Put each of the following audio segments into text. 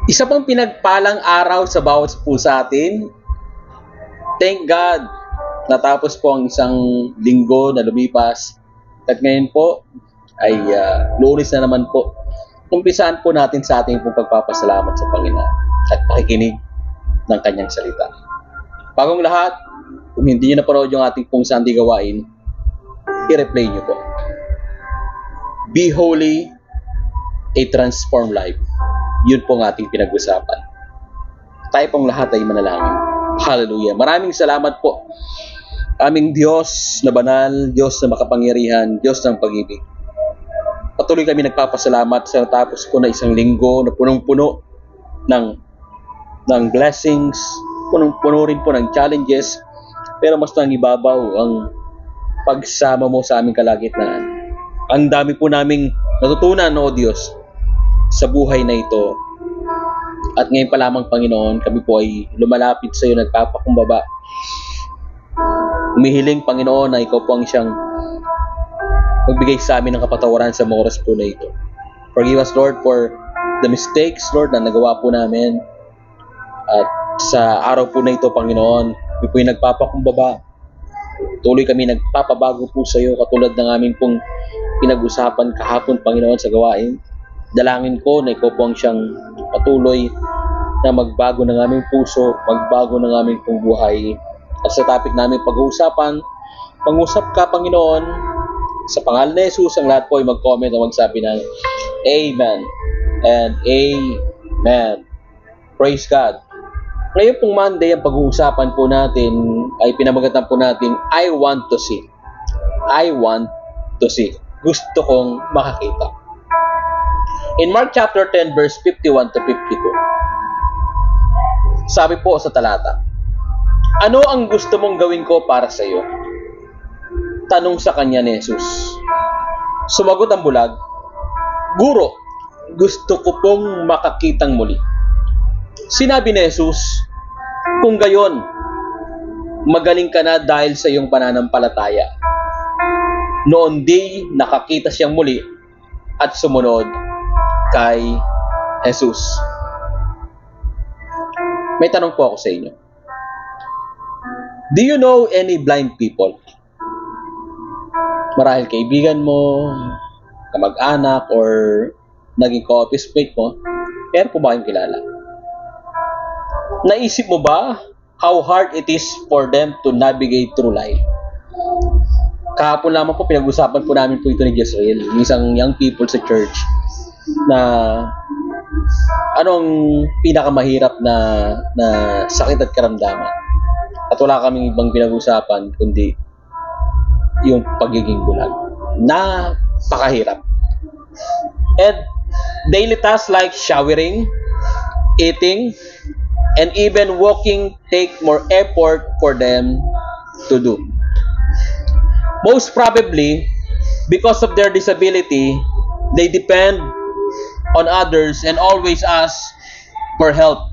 Isa pang pinagpalang araw sa bawat po sa atin. Thank God, natapos po ang isang linggo na lumipas. At ngayon po ay Lunes na naman po. Umpisahan po natin sa ating pong pagpapasalamat sa Panginoon at pakikinig ng Kanyang salita. Bagong lahat, kung hindi nyo napanood yung ating pong Sunday gawain, i-replay nyo po. Be holy, a transformed life. Yun po ang ating pinag-usapan. Tayo pong lahat ay manalangin. Hallelujah. Maraming salamat po. Aming Diyos na banal, Diyos na makapangyarihan, Diyos ng pag-ibig. Patuloy kami nagpapasalamat sa natapos ko na isang linggo na punong-puno ng blessings, punong-puno rin po ng challenges, pero mas nangibabaw ang pagsama mo sa aming kalagitnaan. Ang dami po naming natutunan, O Diyos, sa buhay na ito. At ngayon pa lamang, Panginoon, kami po ay lumalapit sa iyo, nagpapakumbaba. Humihiling, Panginoon, na ikaw po ang siyang magbigay sa amin ng kapatawaran sa mga oras po na ito. Forgive us, Lord, for the mistakes, Lord, na nagawa po namin. At sa araw po na ito, Panginoon, kami po ay nagpapakumbaba. Tuloy kami nagpapabago po sa iyo, katulad ng aming pong pinag-usapan kahapon, Panginoon, sa gawain. Dalangin ko na ikaw po ang siyang patuloy na magbago ng aming puso, magbago ng aming pong buhay. At sa topic namin pag-uusapan, pag-usap ka, Panginoon, sa pangalan ni Jesus, ang lahat po ay mag-comment at magsabi ng Amen and Amen. Praise God. Ngayon pong Monday, ang pag-uusapan po natin ay pinamagatan po natin, I want to see. I want to see. Gusto kong makakita. In Mark chapter 10 verse 51 to 52, sabi po sa talata, ano ang gusto mong gawin ko para sa iyo? Tanong sa kanya ni Jesus. Sumagot ang bulag, Guro, gusto ko pong makakitang muli. Sinabi ni Jesus, kung gayon, magaling ka na dahil sa iyong pananampalataya. Noon di nakakita siyang muli at sumunod kay Jesus. May tanong po ako sa inyo. Do you know any blind people? Marahil kaibigan mo, kamag-anak, or naging co-office mate mo, pero po ba kayong kilala? Naisip mo ba how hard it is for them to navigate through life? Kahapon lamang po, pinag-usapan po namin po ito ni Jezreel, isang young people sa church, na anong pinakamahirap na sakit at karamdaman. At wala kaming ibang pinag-usapan kundi yung pagiging bulag. Napakahirap. And daily tasks like showering, eating, and even walking take more effort for them to do. Most probably, because of their disability, they depend on others and always ask for help.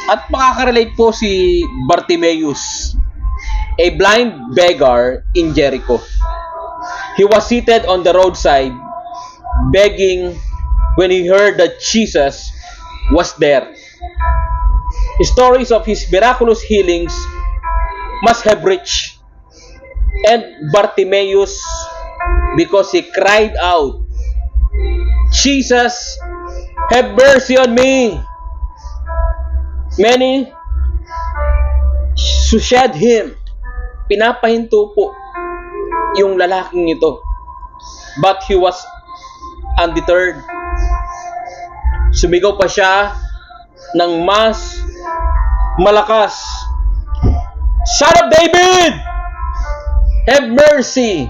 At makaka-relate po si Bartimaeus, a blind beggar in Jericho. He was seated on the roadside begging when he heard that Jesus was there. Stories of his miraculous healings must have reached, and Bartimaeus, because he cried out, Jesus, have mercy on me. Many sushad him. Pinapahinto po yung lalaking ito. But he was undeterred. Sumigaw pa siya ng mas malakas, Son of David, have mercy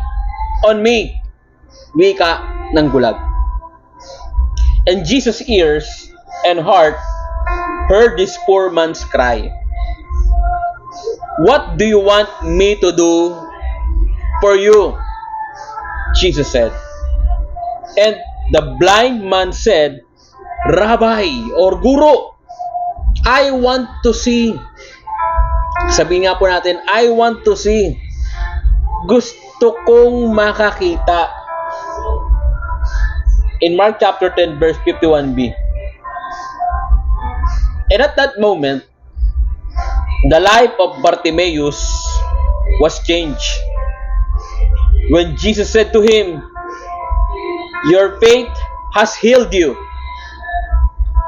on me. Wika ng bulag. And Jesus' ears and heart heard this poor man's cry. What do you want me to do for you? Jesus said. And the blind man said, Rabbi or Guro, I want to see. Sabihin nga po natin, I want to see. Gusto kong makakita. In Mark chapter 10 verse 51b, And at that moment, the life of Bartimaeus was changed. When Jesus said to him, "Your faith has healed you,"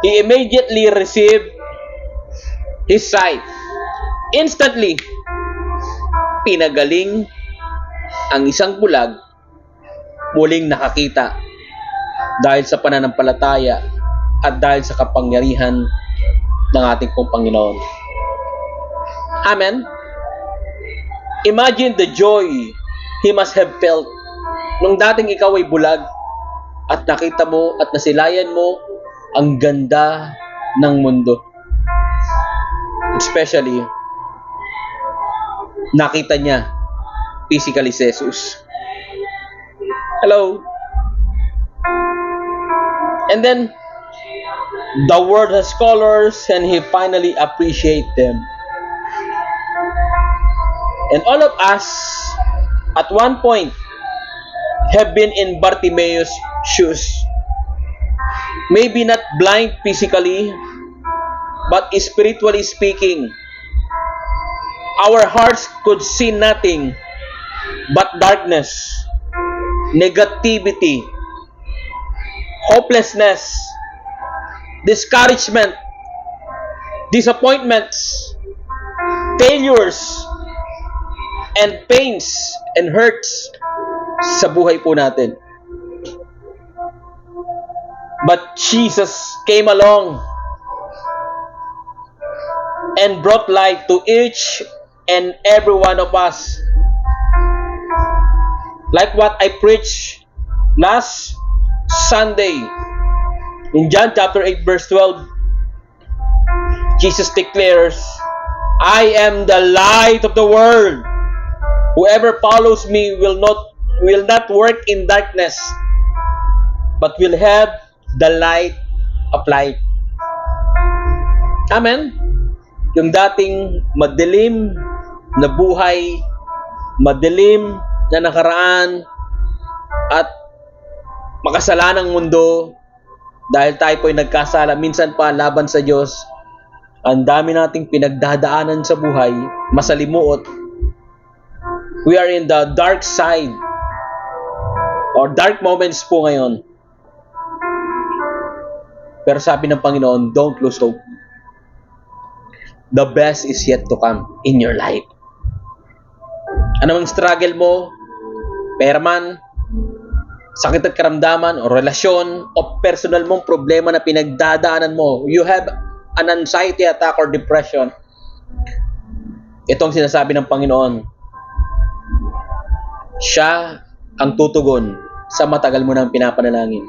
he immediately received his sight. Instantly, pinagaling ang isang bulag, muling nakakita dahil sa pananampalataya at dahil sa kapangyarihan ng ating pong Panginoon. Amen? Imagine the joy he must have felt nung dating ikaw ay bulag at nakita mo at nasilayan mo ang ganda ng mundo. Especially, nakita niya physically si Jesus. Hello? And then, the world has colors and he finally appreciates them. And all of us, at one point, have been in Bartimaeus' shoes. Maybe not blind physically, but spiritually speaking, our hearts could see nothing but darkness, negativity, hopelessness, discouragement, disappointments, failures, and pains and hurts sa buhay po natin. But Jesus came along and brought light to each and every one of us. Like what I preached last Sunday in John chapter 8 verse 12, Jesus declares, "I am the light of the world. Whoever follows me will not work in darkness, but will have the light of life." Amen? Yung dating madilim na buhay, madilim na nakaraan, at makasalanang mundo, dahil tayo po'y nagkasala, minsan pa laban sa Diyos, ang dami nating pinagdadaanan sa buhay, masalimuot. We are in the dark side, or dark moments po ngayon. Pero sabi ng Panginoon, don't lose hope. The best is yet to come in your life. Ano mang struggle mo, pera man, sakit at karamdaman, o relasyon, o personal mong problema na pinagdadaanan mo, you have an anxiety attack or depression, itong sinasabi ng Panginoon, siya ang tutugon sa matagal mo nang pinapanalangin.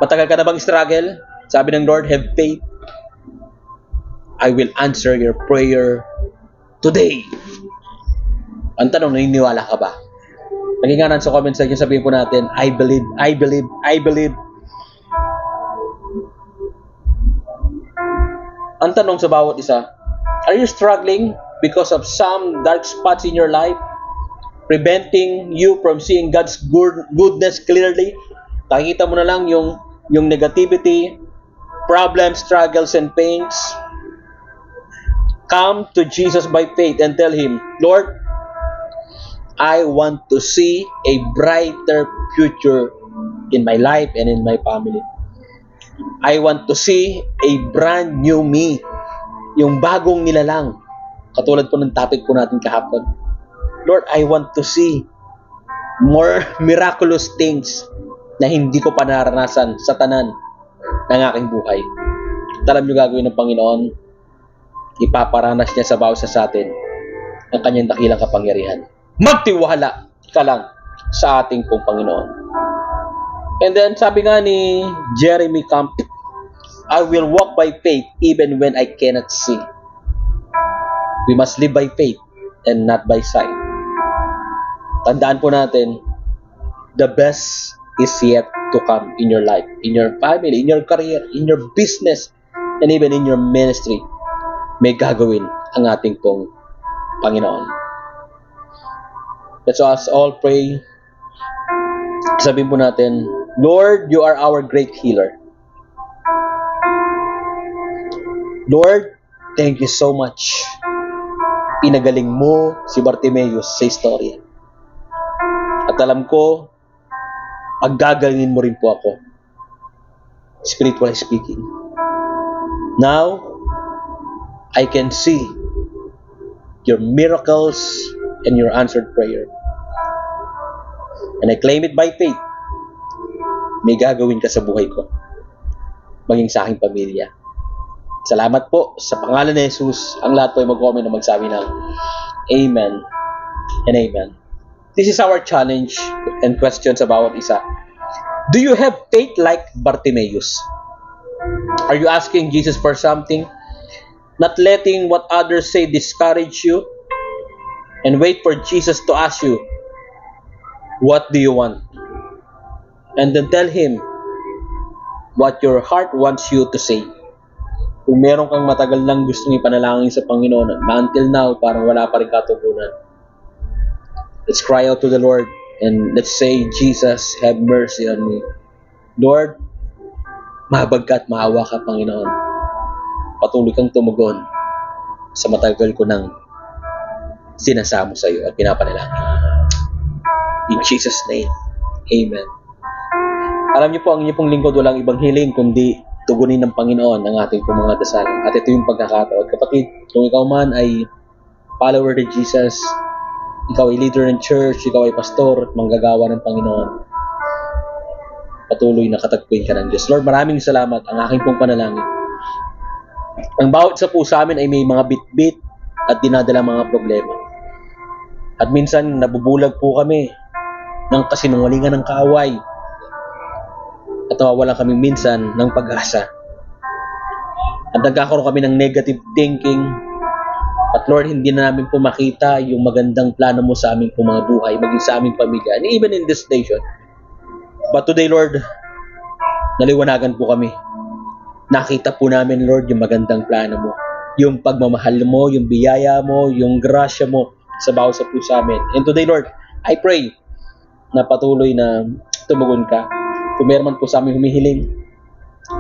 Matagal ka na bang struggle? Sabi ng Lord, have faith. I will answer your prayer today. Ang tanong, naniniwala ka ba? Naging sa comment section, sabihin po natin, I believe, I believe, I believe. Ang tanong sa bawat isa, are you struggling because of some dark spots in your life, preventing you from seeing God's goodness clearly? Nakikita mo na lang yung negativity, problems, struggles, and pains. Come to Jesus by faith and tell Him, Lord, I want to see a brighter future in my life and in my family. I want to see a brand new me. Yung bagong nilalang. Katulad po ng topic po natin kahapon. Lord, I want to see more miraculous things na hindi ko pa naranasan sa tanan ng aking buhay. At alam nyo gagawin ng Panginoon, ipaparanas niya sa bawat sa atin ang kanyang dakilang kapangyarihan. Magtiwala ka lang sa ating pong Panginoon. And then, sabi nga ni Jeremy Camp, I will walk by faith even when I cannot see. We must live by faith and not by sight. Tandaan po natin, the best is yet to come in your life, in your family, in your career, in your business, and even in your ministry. May gagawin ang ating pong Panginoon. Let's us all pray. Sabihin po natin, Lord, you are our great healer. Lord, thank you so much. Pinagaling mo si Bartimaeus sa istorya. At alam ko, paggagalingin mo rin po ako, spiritually speaking. Now, I can see your miracles and your answered prayer. And I claim it by faith. May gagawin ka sa buhay ko, maging sa aking pamilya. Salamat po sa pangalan ni Jesus. Ang lahat po ay mag-comment na magsabi ng Amen and Amen. This is our challenge and questions about isa. Do you have faith like Bartimaeus? Are you asking Jesus for something? Not letting what others say discourage you? And wait for Jesus to ask you, what do you want? And then tell Him what your heart wants you to say. Kung meron kang matagal lang gustong ipanalangin sa Panginoon na until now parang wala pa rin katugunan, let's cry out to the Lord and let's say, Jesus, have mercy on me. Lord, mahabag ka at maawa ka, Panginoon. Patuloy kang tumugon sa matagal ko nang sinasamo sa iyo at pinapanalangin. In Jesus' name, Amen. Alam niyo po, ang inyong pong lingkod walang ibang hiling kundi tugunin ng Panginoon ang ating pong mga dasal. At ito yung pagkakataon. Kapatid, kung ikaw man ay follower ni Jesus, ikaw ay leader ng church, ikaw ay pastor at manggagawa ng Panginoon, patuloy na katagpuin ka ng Diyos. Lord, maraming salamat. Ang aking pong panalangin. Ang bawat sa po sa amin ay may mga bit-bit at dinadala mga problema. At minsan nabubulag po kami ng kasinungalingan ng kaaway. At nawawalan kami minsan ng pag-asa. At nagkakaroon kami ng negative thinking. At Lord, hindi na namin po makita yung magandang plano mo sa aming mga buhay, maging sa aming pamilya, and even in this nation. But today, Lord, naliwanagan po kami. Nakita po namin, Lord, yung magandang plano mo. Yung pagmamahal mo, yung biyaya mo, yung grasya mo sa bawat sa puso amin. And today, Lord, I pray na patuloy na tumugon ka. Kung meron man po sa amin humihiling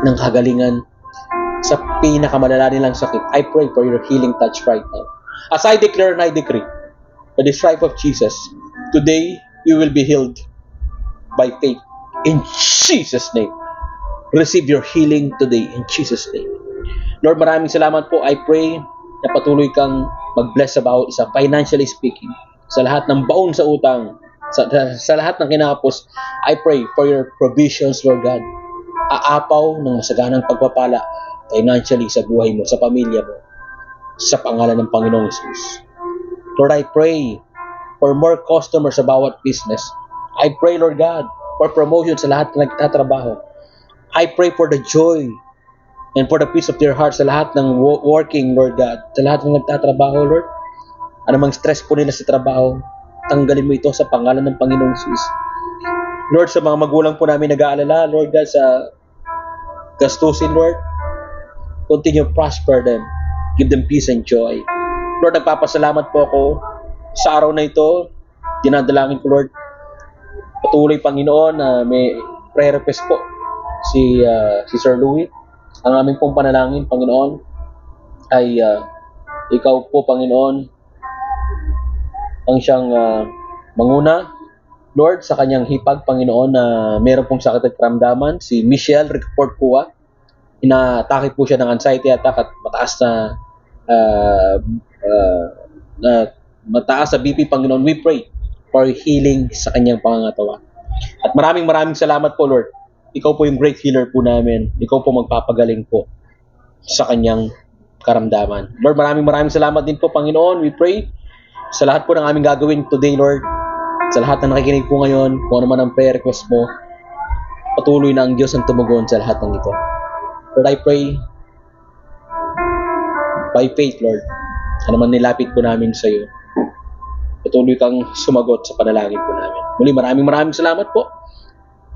ng kagalingan sa pinakamalala nilang sakit, I pray for your healing touch right now. As I declare and I decree, by the stripe of Jesus, today you will be healed by faith. In Jesus' name. Receive your healing today in Jesus' name. Lord, maraming salamat po. I pray na patuloy kang mag-bless sa bawat isa, financially speaking, sa lahat ng baon sa utang, sa lahat ng kinakapos. I pray for your provisions, Lord God. Aapaw ng masaganang pagpapala financially sa buhay mo, sa pamilya mo, sa pangalan ng Panginoong Jesus. Lord, I pray for more customers sa bawat business. I pray, Lord God, for promotion sa lahat ng nagtatrabaho. I pray for the joy and for the peace of their heart sa lahat ng working, Lord God, sa lahat ng nagtatrabaho, Lord. Anumang stress po nila sa trabaho, tanggalin mo ito sa pangalan ng Panginoong Jesus. Lord, sa mga magulang po namin nag-aalala, Lord God, sa gastusin, Lord, continue prosper them. Give them peace and joy. Lord, nagpapasalamat po ako sa araw na ito. Dinadalangin ko, Lord, patuloy, Panginoon, na may prayer request po si Sir Louie. Ang aming pong panalangin, Panginoon, ay ikaw po, Panginoon, ang siyang manguna, Lord, sa kanyang hipag, Panginoon, na meron pong sakit at karamdaman. Si Michelle report po, inatake po siya ng anxiety attack at mataas na BP, Panginoon. We pray for healing sa kanyang pangangatawan. At maraming salamat po, Lord. Ikaw po yung great healer po namin. Ikaw po magpapagaling po sa kanyang karamdaman. Lord, maraming salamat din po, Panginoon. We pray sa lahat po ng aming gagawin today, Lord. Sa lahat na nakikinig po ngayon, kung ano man ang prayer request mo, patuloy na ang Diyos ang tumugon sa lahat ng ito. Lord, I pray by faith, Lord, ano man nilapit po namin sa iyo, patuloy kang sumagot sa panalangin po namin. Muli, maraming salamat po.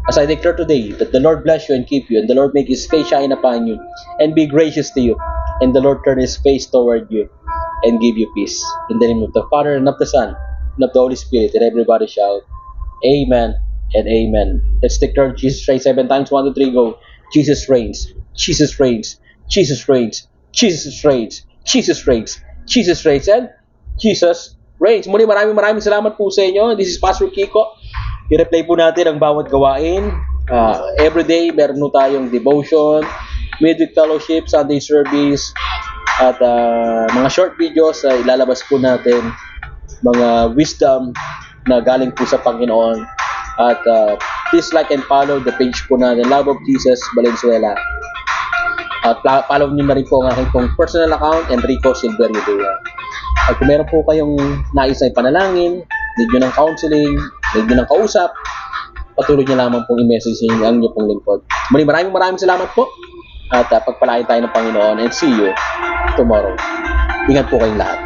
As I declare today that the Lord bless you and keep you, and the Lord make His face shine upon you, and be gracious to you, and the Lord turn His face toward you, and give you peace. In the name of the Father, and of the Son, and of the Holy Spirit, and everybody shout, Amen and Amen. Let's declare Jesus reigns 7 times. 1, 2, 3, go. Jesus reigns. Jesus reigns. Jesus reigns. Jesus reigns, Jesus reigns, Jesus reigns, and Jesus reigns. Muli maraming salamat po sa inyo. This is Pastor Kiko. I-replay po natin ang bawat gawain. Everyday, meron po tayong devotion, midweek fellowship, Sunday service, at mga short videos na ilalabas po natin, mga wisdom na galing po sa Panginoon. At please like and follow the page po natin, Love of Jesus Valenzuela. At follow nyo na rin po ang aking pong personal account, Enrico Silverio Dea. At kung meron po kayong nais na ipanalangin, need nyo ng counseling, need nyo ng kausap, patuloy nyo lamang pong i-message ang inyo pong lingkod. Muli maraming salamat po. At pagpalain tayo ng Panginoon, and see you tomorrow. Ingat po kayong lahat.